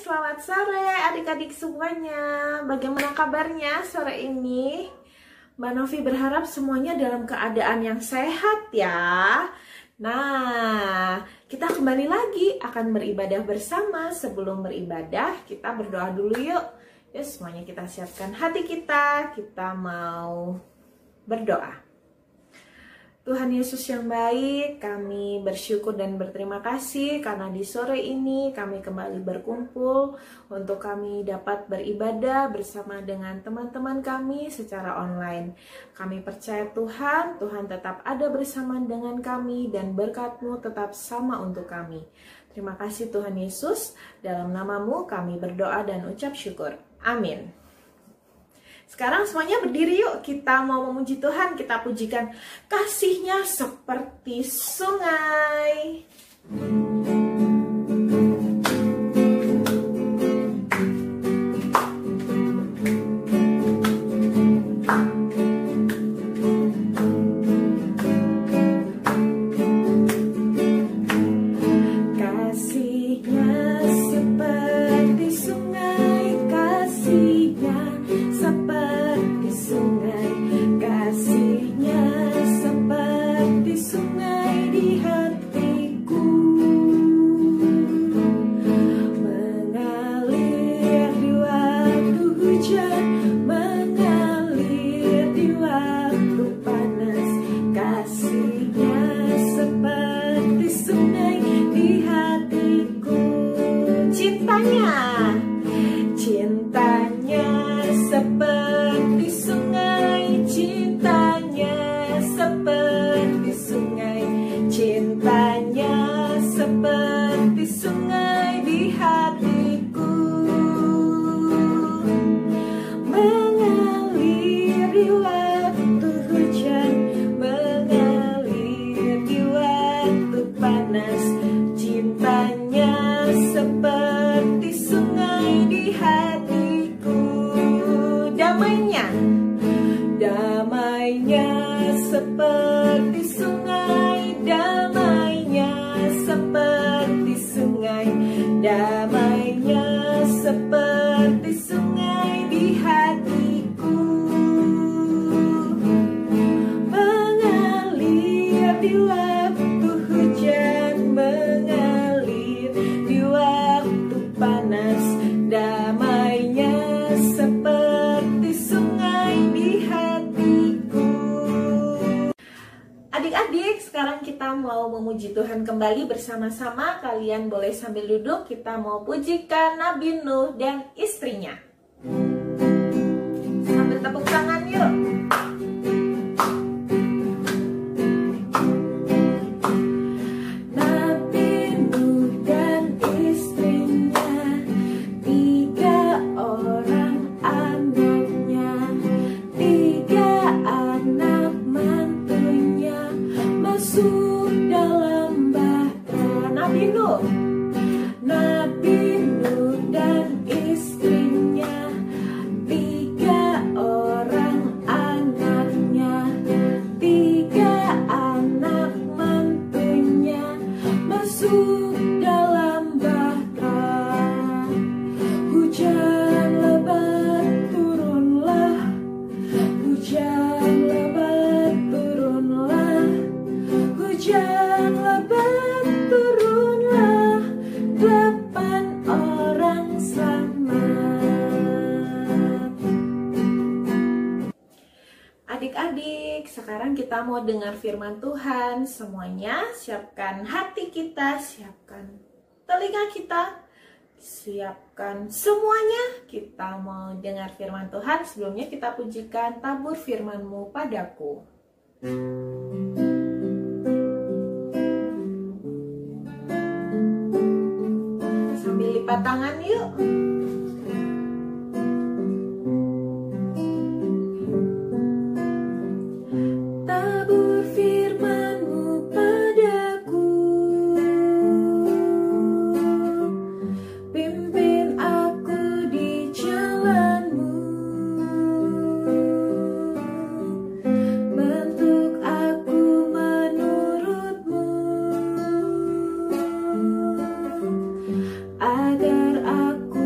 selamat sore adik-adik semuanya. Bagaimana kabarnya sore ini? Mbak Novi berharap semuanya dalam keadaan yang sehat ya. Nah, kita kembali lagi akan beribadah bersama. Sebelum beribadah, kita berdoa dulu yuk. Ya, semuanya kita siapkan hati kita mau berdoa. Tuhan Yesus yang baik, kami bersyukur dan berterima kasih karena di sore ini kami kembali berkumpul untuk kami dapat beribadah bersama dengan teman-teman kami secara online. Kami percaya Tuhan tetap ada bersama dengan kami dan berkat-Mu tetap sama untuk kami. Terima kasih Tuhan Yesus, dalam nama-Mu kami berdoa dan ucap syukur. Amin. Sekarang semuanya berdiri yuk, kita mau memuji Tuhan, kita pujikan kasih-Nya seperti sungai. Adik-adik, sekarang kita mau memuji Tuhan kembali bersama-sama. Kalian boleh sambil duduk, kita mau pujikan Nabi Nuh dan istrinya. Sambil tepuk tangan yuk. Adik-adik, sekarang kita mau dengar firman Tuhan. Semuanya siapkan hati kita, siapkan telinga kita, siapkan semuanya. Kita mau dengar firman Tuhan. Sebelumnya kita pujikan tabur firman-Mu padaku. Sambil lipat tangan yuk. Agar aku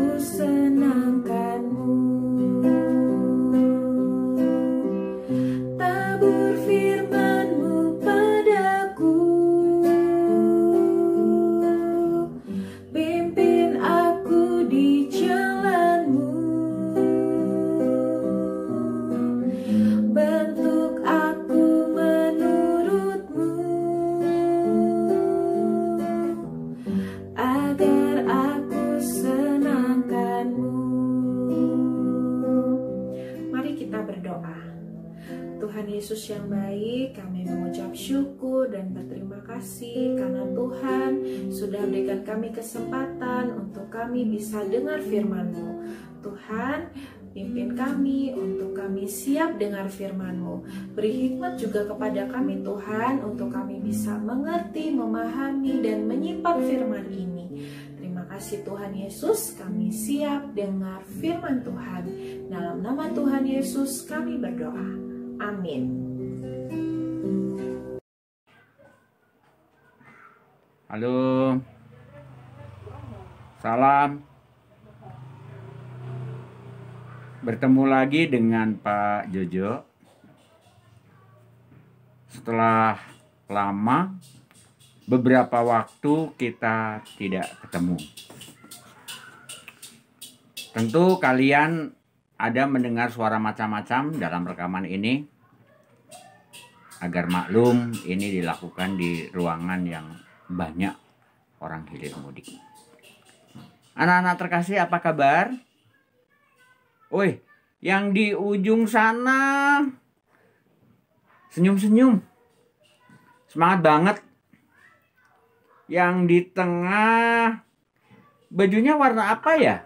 yang baik, kami mengucap syukur dan berterima kasih karena Tuhan sudah berikan kami kesempatan untuk kami bisa dengar firman-Mu. Tuhan, pimpin kami untuk kami siap dengar firman-Mu. Beri hikmat juga kepada kami Tuhan untuk kami bisa mengerti, memahami, dan menyimpan firman ini. Terima kasih Tuhan Yesus, kami siap dengar firman Tuhan. Dalam nama Tuhan Yesus kami berdoa. Amin. Halo. Salam. Bertemu lagi dengan Pak Jojo. Setelah lama, beberapa waktu kita tidak ketemu. Tentu kalian ada mendengar suara macam-macam dalam rekaman ini. Agar maklum, ini dilakukan di ruangan yang banyak orang hilir mudik. Anak-anak terkasih, apa kabar? Woi, yang di ujung sana senyum-senyum. Semangat banget. Yang di tengah bajunya warna apa ya?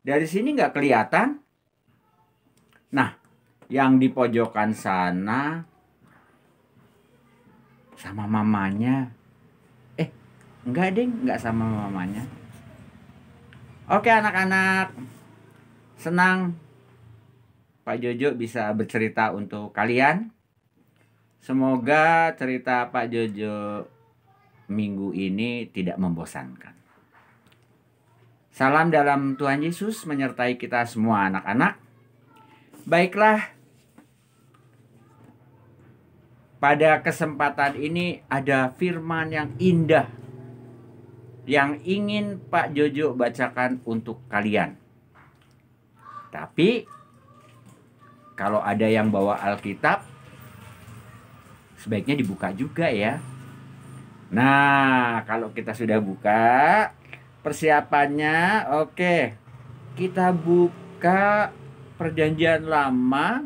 Dari sini nggak kelihatan. Nah, yang di pojokan sana sama mamanya. Enggak ding, enggak sama mamanya. Oke anak-anak, senang Pak Jojo bisa bercerita untuk kalian. Semoga cerita Pak Jojo minggu ini tidak membosankan. Salam dalam Tuhan Yesus menyertai kita semua anak-anak. Baiklah, pada kesempatan ini ada firman yang indah yang ingin Pak Jojo bacakan untuk kalian. Tapi kalau ada yang bawa Alkitab, sebaiknya dibuka juga ya. Nah, kalau kita sudah buka, persiapannya oke. Kita buka Perjanjian Lama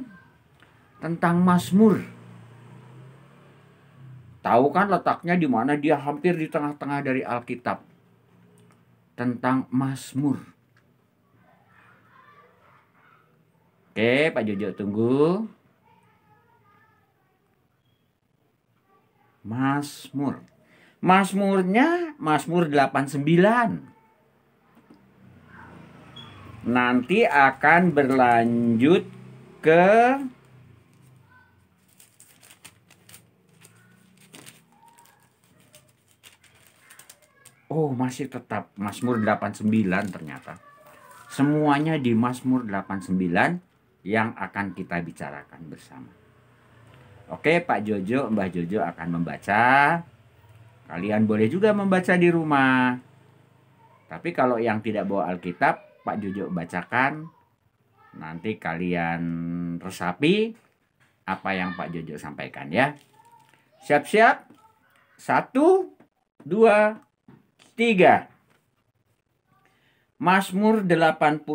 tentang Mazmur. Tahu kan letaknya di mana? Dia hampir di tengah-tengah dari Alkitab. Tentang Mazmur. Oke, Pak Jojo tunggu. Mazmur. Mazmurnya Mazmur 89. Nanti akan berlanjut ke masih tetap Mazmur 89 ternyata. Semuanya di Mazmur 89 yang akan kita bicarakan bersama. Oke, Pak Jojo, Mbah Jojo akan membaca. Kalian boleh juga membaca di rumah. Tapi kalau yang tidak bawa Alkitab, Pak Jojo bacakan. Nanti kalian resapi apa yang Pak Jojo sampaikan ya. Siap-siap. 1, 2, 3. Mazmur 89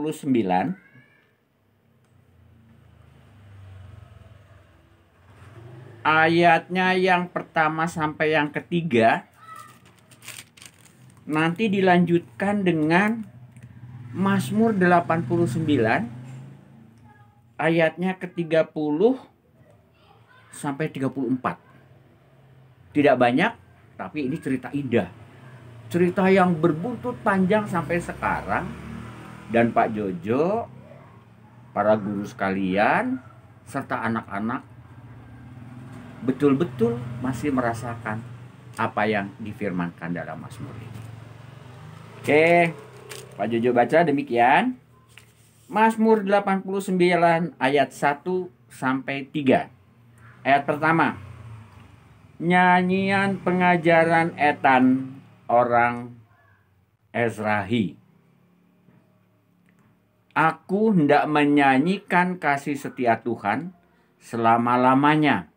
ayatnya yang pertama sampai yang ketiga. Nanti dilanjutkan dengan Mazmur 89 ayatnya ke-30 sampai 34. Tidak banyak, tapi ini cerita indah. Cerita yang berbuntut panjang sampai sekarang. Dan Pak Jojo, para guru sekalian, serta anak-anak betul-betul masih merasakan apa yang difirmankan dalam Mazmur ini. Oke, Pak Jojo baca demikian. Mazmur 89 ayat 1 sampai 3. Ayat pertama. Nyanyian pengajaran Etan orang Ezrahi. Aku hendak menyanyikan kasih setia Tuhan selama-lamanya.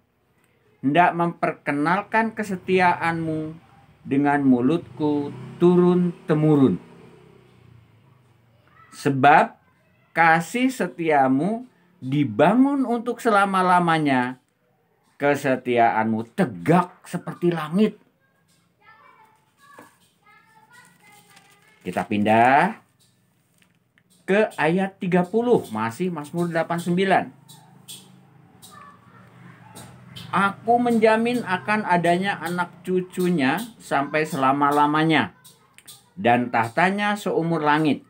Hendak memperkenalkan kesetiaanmu dengan mulutku turun-temurun. Sebab kasih setiamu dibangun untuk selama-lamanya kesetiaanmu tegak seperti langit. Kita pindah ke ayat 30, masih Mazmur 89. Aku menjamin akan adanya anak cucunya sampai selama-lamanya, dan tahtanya seumur langit.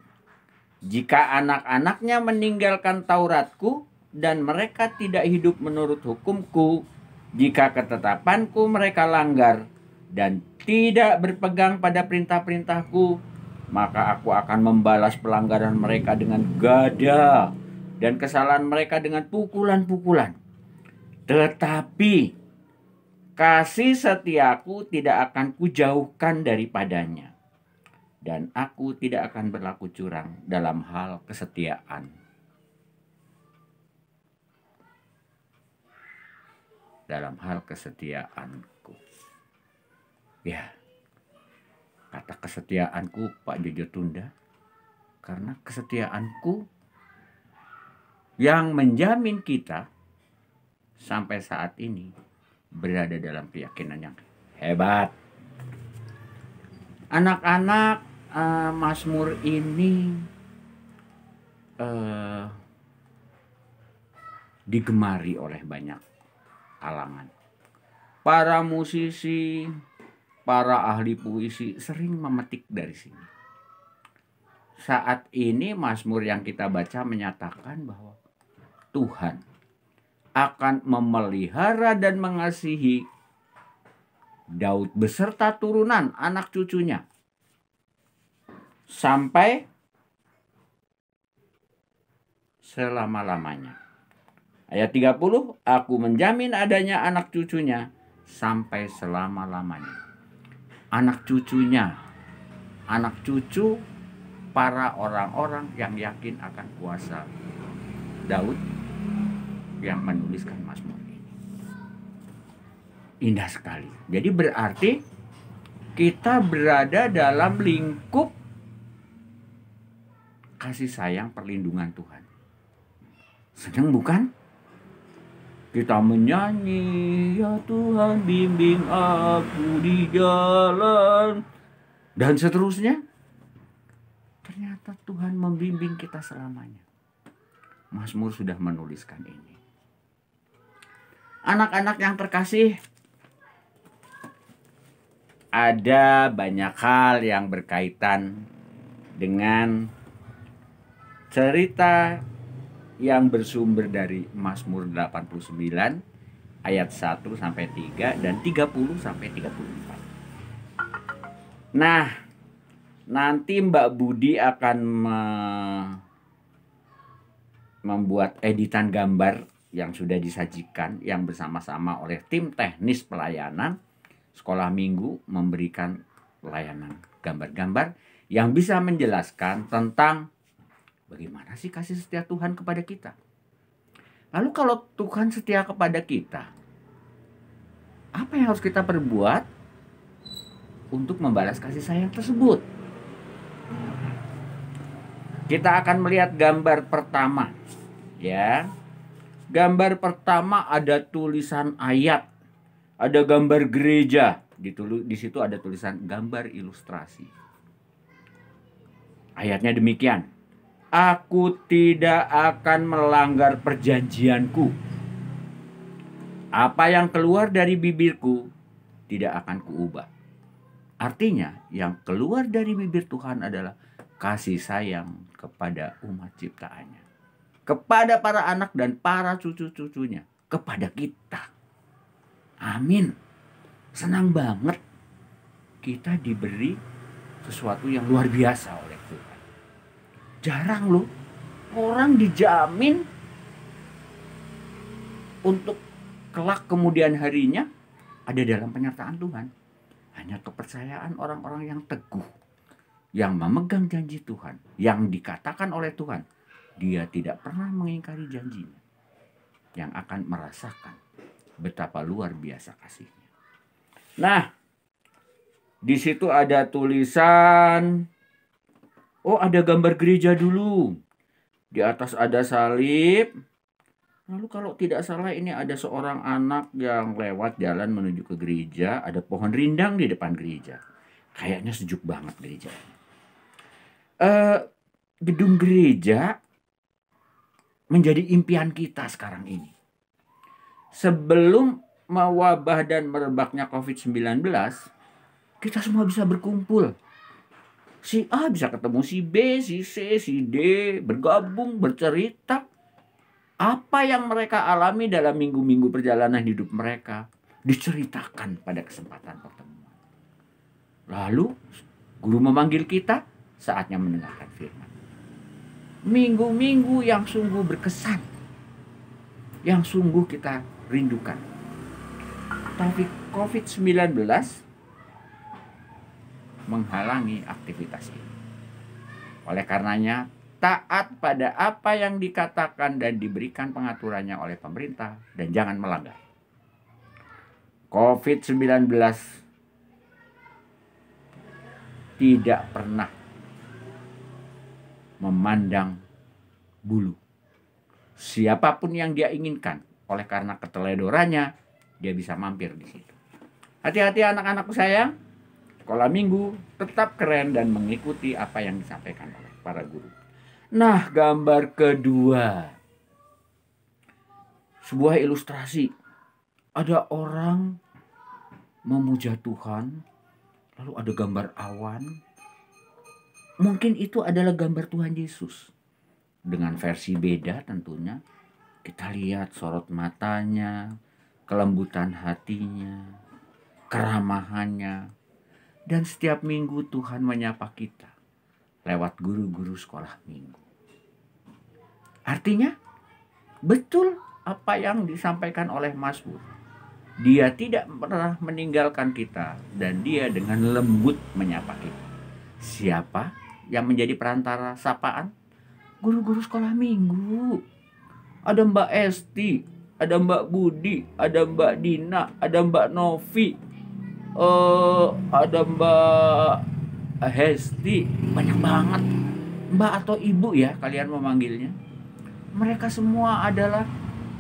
Jika anak-anaknya meninggalkan Tauratku, dan mereka tidak hidup menurut hukumku, jika ketetapanku mereka langgar, dan tidak berpegang pada perintah-perintahku, maka aku akan membalas pelanggaran mereka dengan gada dan kesalahan mereka dengan pukulan-pukulan. Tetapi kasih setiaku tidak akan kujauhkan daripadanya, dan aku tidak akan berlaku curang dalam hal kesetiaan. Dalam hal kesetiaanku. Ya. Kata kesetiaanku Pak Jojo tunda, karena kesetiaanku yang menjamin kita sampai saat ini berada dalam keyakinan yang hebat. Anak-anak, Mazmur ini digemari oleh banyak kalangan. Para musisi, para ahli puisi sering memetik dari sini. Saat ini Mazmur yang kita baca menyatakan bahwa Tuhan akan memelihara dan mengasihi Daud beserta turunan anak cucunya sampai selama-lamanya. Ayat 30, aku menjamin adanya anak cucunya sampai selama-lamanya. Anak cucunya, anak cucu para orang-orang yang yakin akan kuasa Daud yang menuliskan Mazmur ini. Indah sekali. Jadi berarti kita berada dalam lingkup kasih sayang perlindungan Tuhan. Senang bukan? Kita menyanyi, ya Tuhan bimbing aku di jalan. Dan seterusnya. Ternyata Tuhan membimbing kita selamanya. Mazmur sudah menuliskan ini. Anak-anak yang terkasih, ada banyak hal yang berkaitan dengan cerita yang bersumber dari Mazmur 89 ayat 1 sampai 3 dan 30 sampai 34. Nah, nanti Mbak Budi akan membuat editan gambar yang sudah disajikan yang bersama-sama oleh tim teknis pelayanan sekolah minggu, memberikan pelayanan gambar-gambar yang bisa menjelaskan tentang bagaimana sih kasih setia Tuhan kepada kita. Lalu kalau Tuhan setia kepada kita, apa yang harus kita perbuat untuk membalas kasih sayang tersebut? Kita akan melihat gambar pertama, ya. Gambar pertama ada tulisan ayat, ada gambar gereja, di situ ada tulisan gambar ilustrasi. Ayatnya demikian. Aku tidak akan melanggar perjanjianku. Apa yang keluar dari bibirku tidak akan kuubah. Artinya yang keluar dari bibir Tuhan adalah kasih sayang kepada umat ciptaannya, kepada para anak dan para cucu-cucunya, kepada kita. Amin. Senang banget kita diberi sesuatu yang luar biasa oleh Tuhan. Jarang loh orang dijamin untuk kelak kemudian harinya ada dalam penyertaan Tuhan. Hanya kepercayaan orang-orang yang teguh, yang memegang janji Tuhan, yang dikatakan oleh Tuhan, dia tidak pernah mengingkari janjinya, yang akan merasakan betapa luar biasa kasihnya. Nah, di situ ada tulisan, oh ada gambar gereja dulu. Di atas ada salib, Lalu kalau tidak salah ini ada seorang anak yang lewat jalan menuju ke gereja, ada pohon rindang di depan gereja. Kayaknya sejuk banget gereja. Gedung gereja menjadi impian kita sekarang ini. Sebelum mewabah dan merebaknya COVID-19, kita semua bisa berkumpul. Si A bisa ketemu si B, si C, si D, bergabung, bercerita. Apa yang mereka alami dalam minggu-minggu perjalanan hidup mereka diceritakan pada kesempatan pertemuan. Lalu guru memanggil kita, saatnya mendengarkan firman. Minggu-minggu yang sungguh berkesan, yang sungguh kita rindukan. Tapi COVID-19 menghalangi aktivitas ini. Oleh karenanya, taat pada apa yang dikatakan dan diberikan pengaturannya oleh pemerintah dan jangan melanggar. COVID-19 tidak pernah memandang bulu. Siapapun yang dia inginkan, oleh karena keteledorannya, dia bisa mampir di situ. Hati-hati anak-anakku sayang, sekolah minggu tetap keren dan mengikuti apa yang disampaikan oleh para guru. Nah, gambar kedua. Sebuah ilustrasi. Ada orang memuja Tuhan, lalu ada gambar awan. Mungkin itu adalah gambar Tuhan Yesus. Dengan versi beda tentunya. Kita lihat sorot matanya, kelembutan hatinya, keramahannya. Dan setiap minggu Tuhan menyapa kita lewat guru-guru sekolah minggu. Artinya, betul apa yang disampaikan oleh Mazmur. Dia tidak pernah meninggalkan kita dan dia dengan lembut menyapa kita. Siapa yang menjadi perantara sapaan? Guru-guru sekolah minggu. Ada Mbak Esti, ada Mbak Budi, ada Mbak Dina, ada Mbak Novi, ada Mbak Hesti, banyak banget. Mbak atau Ibu ya kalian memanggilnya. Mereka semua adalah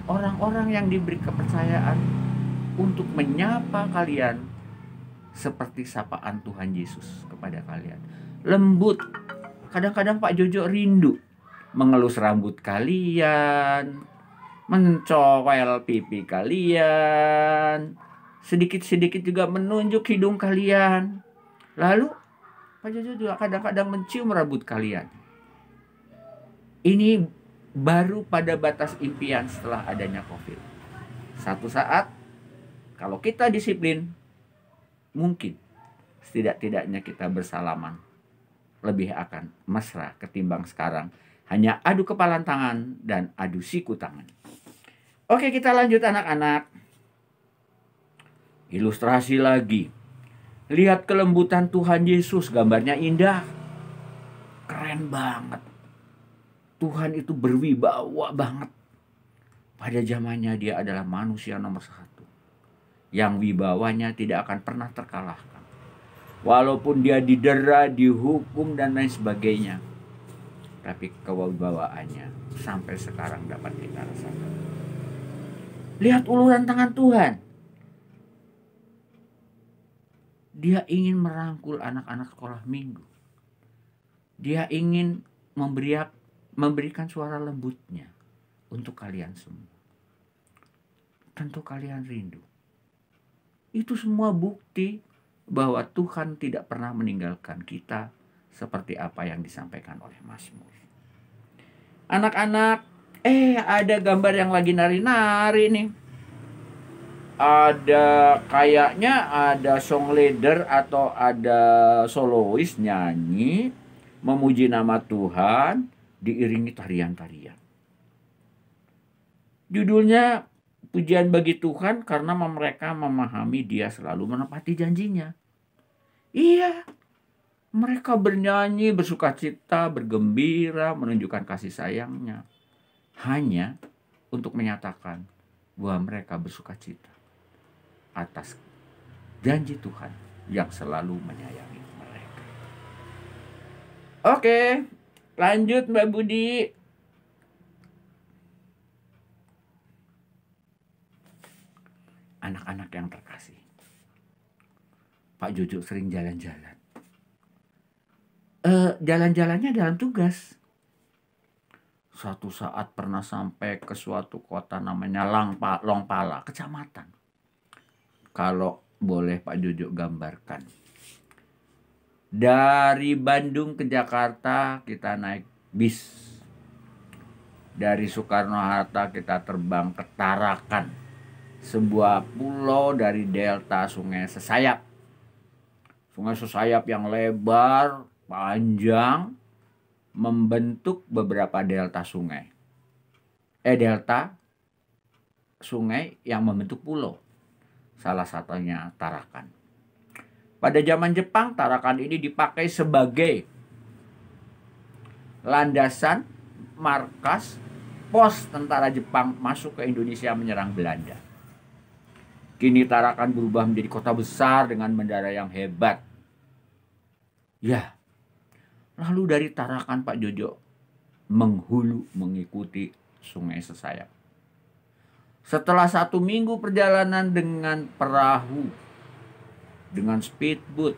orang-orang yang diberi kepercayaan untuk menyapa kalian seperti sapaan Tuhan Yesus kepada kalian. Lembut. Kadang-kadang Pak Jojo rindu mengelus rambut kalian, mencowel pipi kalian, sedikit-sedikit juga menunjuk hidung kalian. Lalu Pak Jojo juga kadang-kadang mencium rambut kalian. Ini baru pada batas impian setelah adanya COVID. Satu saat, kalau kita disiplin, mungkin setidak-tidaknya kita bersalaman lebih akan mesra ketimbang sekarang. Hanya adu kepalan tangan dan adu siku tangan. Oke, kita lanjut anak-anak. Ilustrasi lagi. Lihat kelembutan Tuhan Yesus, gambarnya indah. Keren banget. Tuhan itu berwibawa banget. Pada zamannya dia adalah manusia nomor 1. Yang wibawanya tidak akan pernah terkalahkan. Walaupun dia didera, dihukum dan lain sebagainya. Tapi kewibawaannya sampai sekarang dapat kita rasakan. Lihat uluran tangan Tuhan. Dia ingin merangkul anak-anak sekolah minggu. Dia ingin memberikan suara lembutnya untuk kalian semua. Tentu kalian rindu. Itu semua bukti bahwa Tuhan tidak pernah meninggalkan kita seperti apa yang disampaikan oleh Mazmur. Anak-anak, ada gambar yang lagi nari-nari nih. Kayaknya ada song leader atau ada solois nyanyi memuji nama Tuhan diiringi tarian-tarian. Judulnya pujian bagi Tuhan karena mereka memahami Dia selalu menepati janjinya. Iya, mereka bernyanyi, bersukacita, bergembira, menunjukkan kasih sayangnya. Hanya untuk menyatakan bahwa mereka bersukacita atas janji Tuhan yang selalu menyayangi mereka. Oke, lanjut Mbak Budi. Pak Jojo sering jalan-jalan. Jalan-jalannya dalam tugas. Suatu saat pernah sampai ke suatu kota namanya Longpala, kecamatan. Kalau boleh Pak Jojo gambarkan. Dari Bandung ke Jakarta kita naik bis. Dari Soekarno-Hatta kita terbang ke Tarakan, sebuah pulau dari delta Sungai Sesayap. Sungai Sesayap yang lebar, panjang, membentuk beberapa delta sungai. Delta sungai yang membentuk pulau. Salah satunya Tarakan. Pada zaman Jepang, Tarakan ini dipakai sebagai landasan, markas, pos tentara Jepang masuk ke Indonesia menyerang Belanda. Kini Tarakan berubah menjadi kota besar dengan bandara yang hebat. Ya, lalu dari Tarakan Pak Jojo menghulu mengikuti Sungai Sesayap. Setelah 1 minggu perjalanan dengan perahu, dengan speedboat,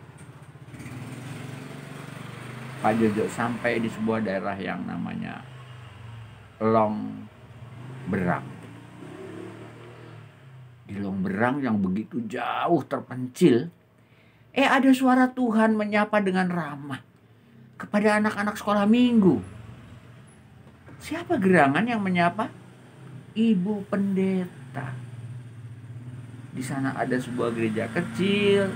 Pak Jojo sampai di sebuah daerah yang namanya Longberang. Di Longberang yang begitu jauh terpencil, ada suara Tuhan menyapa dengan ramah kepada anak-anak sekolah minggu. Siapa gerangan yang menyapa? Ibu pendeta. Di sana ada sebuah gereja kecil,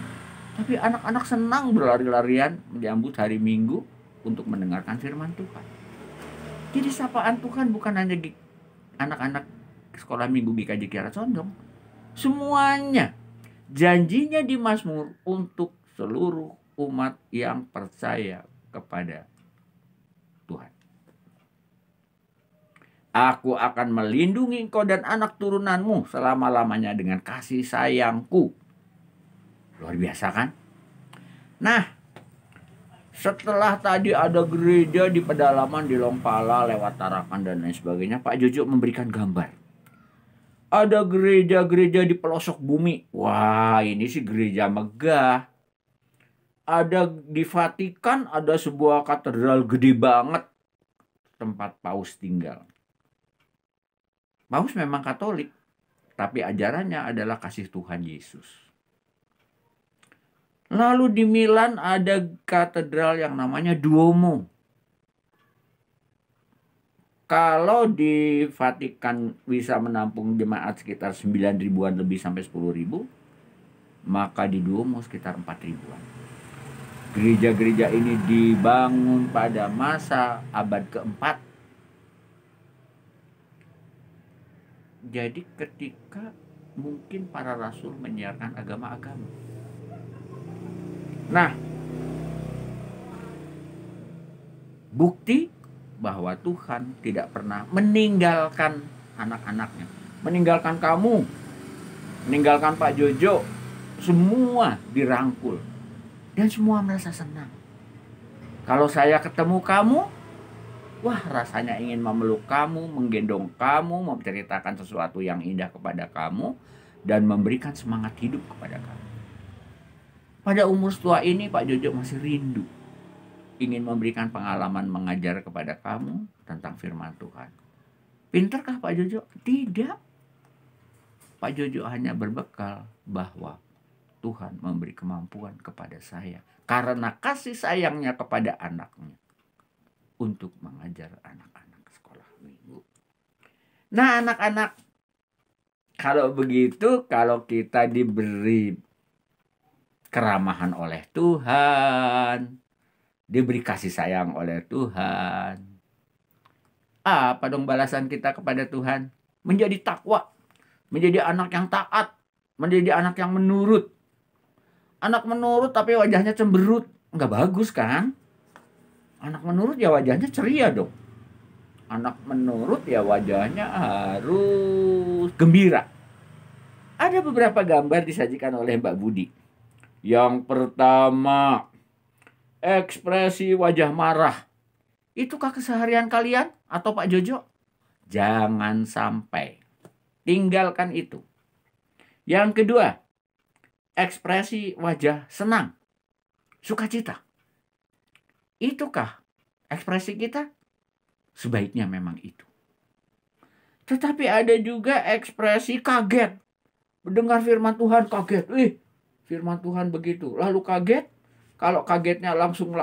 tapi anak-anak senang berlari-larian menyambut hari Minggu untuk mendengarkan firman Tuhan. Jadi sapaan Tuhan bukan hanya anak-anak sekolah minggu GKJ Kiara Condong. Semuanya janjinya di Mazmur untuk seluruh umat yang percaya kepada Tuhan. Aku akan melindungi engkau dan anak turunanmu selama-lamanya dengan kasih sayangku. Luar biasa kan? Nah, setelah tadi ada gereja di pedalaman di Longpala lewat Tarakan dan lain sebagainya, Pak Jojo memberikan gambar. Ada gereja-gereja di pelosok bumi. Wah, ini sih gereja megah. Ada di Vatikan, ada sebuah katedral gede banget tempat Paus tinggal. Paus memang Katolik, tapi ajarannya adalah kasih Tuhan Yesus. Lalu di Milan ada katedral yang namanya Duomo. Kalau di Vatikan bisa menampung jemaat sekitar 9 ribuan lebih sampai 10 ribu, maka di Duomo sekitar 4 ribuan. Gereja-gereja ini dibangun pada masa abad keempat. Jadi ketika mungkin para rasul menyiarkan agama-agama. Nah, bukti bahwa Tuhan tidak pernah meninggalkan anak-anaknya. Meninggalkan kamu, meninggalkan Pak Jojo, semua dirangkul. Dan semua merasa senang. Kalau saya ketemu kamu, wah rasanya ingin memeluk kamu, menggendong kamu, menceritakan sesuatu yang indah kepada kamu, dan memberikan semangat hidup kepada kamu. Pada umur setua ini Pak Jojo masih rindu. Ingin memberikan pengalaman mengajar kepada kamu tentang firman Tuhan. Pintarkah Pak Jojo? Tidak. Pak Jojo hanya berbekal bahwa Tuhan memberi kemampuan kepada saya karena kasih sayangnya kepada anaknya untuk mengajar anak-anak sekolah minggu. Nah anak-anak, kalau begitu, kalau kita diberi keramahan oleh Tuhan, diberi kasih sayang oleh Tuhan, apa dong balasan kita kepada Tuhan? Menjadi takwa, menjadi anak yang taat, menjadi anak yang menurut. Anak menurut tapi wajahnya cemberut, nggak bagus kan? Anak menurut ya wajahnya ceria dong. Anak menurut ya wajahnya harus gembira. Ada beberapa gambar disajikan oleh Mbak Budi. Yang pertama, ekspresi wajah marah. Itukah keseharian kalian atau Pak Jojo? Jangan sampai. Tinggalkan itu. Yang kedua, ekspresi wajah senang, sukacita? Itukah ekspresi kita? Sebaiknya memang itu. Tetapi ada juga ekspresi kaget. Mendengar firman Tuhan kaget. Firman Tuhan begitu. Lalu kaget. Kalau kagetnya langsung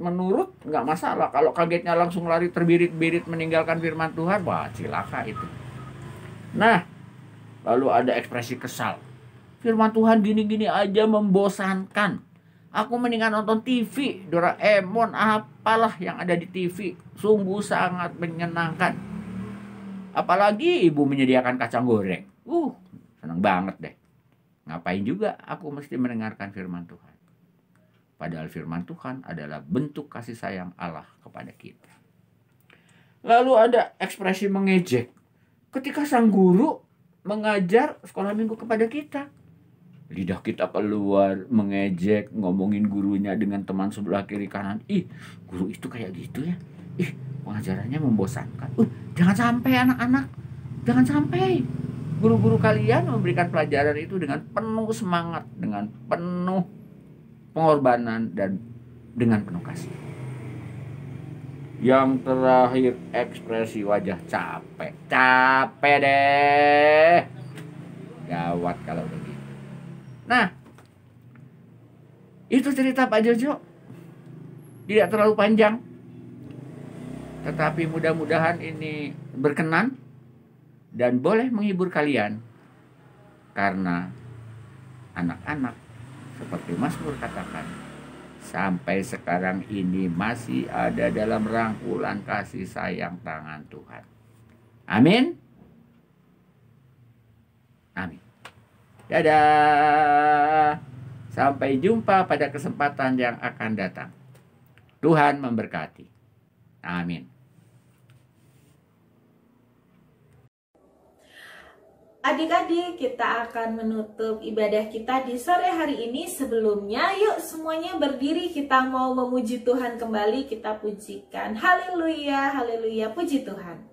menurut, nggak masalah. Kalau kagetnya langsung lari terbirit-birit meninggalkan firman Tuhan, wah cilaka itu. Nah, lalu ada ekspresi kesal. Firman Tuhan gini-gini aja membosankan. Aku mendingan nonton TV, Doraemon, apalah yang ada di TV. Sungguh sangat menyenangkan. Apalagi ibu menyediakan kacang goreng. Senang banget deh. Ngapain juga aku mesti mendengarkan firman Tuhan. Padahal firman Tuhan adalah bentuk kasih sayang Allah kepada kita. Lalu ada ekspresi mengejek. Ketika sang guru mengajar sekolah minggu kepada kita. Lidah kita keluar mengejek, ngomongin gurunya dengan teman sebelah kiri kanan. Guru itu kayak gitu ya. Pengajarannya membosankan. Jangan sampai anak-anak. Jangan sampai guru-guru kalian memberikan pelajaran itu dengan penuh semangat, dengan penuh pengorbanan, dan dengan penuh kasih. Yang terakhir, ekspresi wajah capek. Capek deh. Gawat kalau begitu. Nah, itu cerita Pak Jojo. Tidak terlalu panjang. Tetapi mudah-mudahan ini berkenan dan boleh menghibur kalian. Karena anak-anak, seperti Mazmur katakan, sampai sekarang ini masih ada dalam rangkulan kasih sayang tangan Tuhan. Amin. Amin. Dadah. Sampai jumpa pada kesempatan yang akan datang. Tuhan memberkati. Amin. Adik-adik, kita akan menutup ibadah kita di sore hari ini. Sebelumnya, yuk semuanya berdiri, kita mau memuji Tuhan kembali. Kita pujikan. Haleluya, haleluya, puji Tuhan.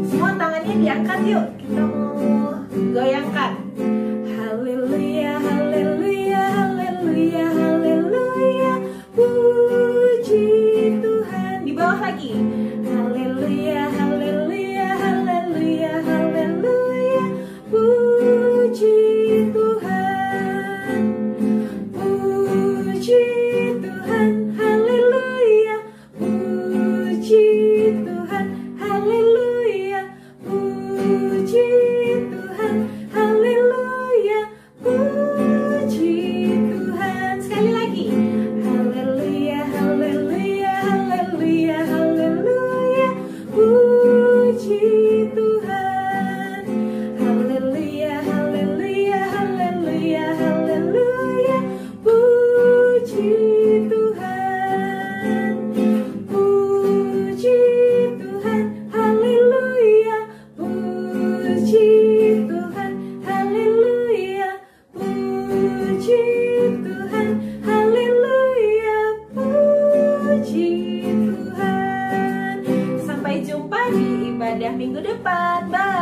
Semua tangannya diangkat yuk. Kita mau goyangkan. Haleluya, haleluya, haleluya, haleluya, puji Tuhan. Di bawah lagi. Haleluya, haleluya, haleluya, haleluya, puji Tuhan. Puji Tuhan, haleluya, puji Tuhan, haleluya, puji Tuhan, haleluya, puji Tuhan. Sekali lagi. Haleluya, haleluya, haleluya, haleluya, puji Tuhan. Haleluya, haleluya, haleluya, haleluya, puji Tuhan. Puji Tuhan, haleluya, puji Tuhan, haleluya, puji Tuhan, haleluya, puji Tuhan. Sampai jumpa di ibadah minggu depan. Bye.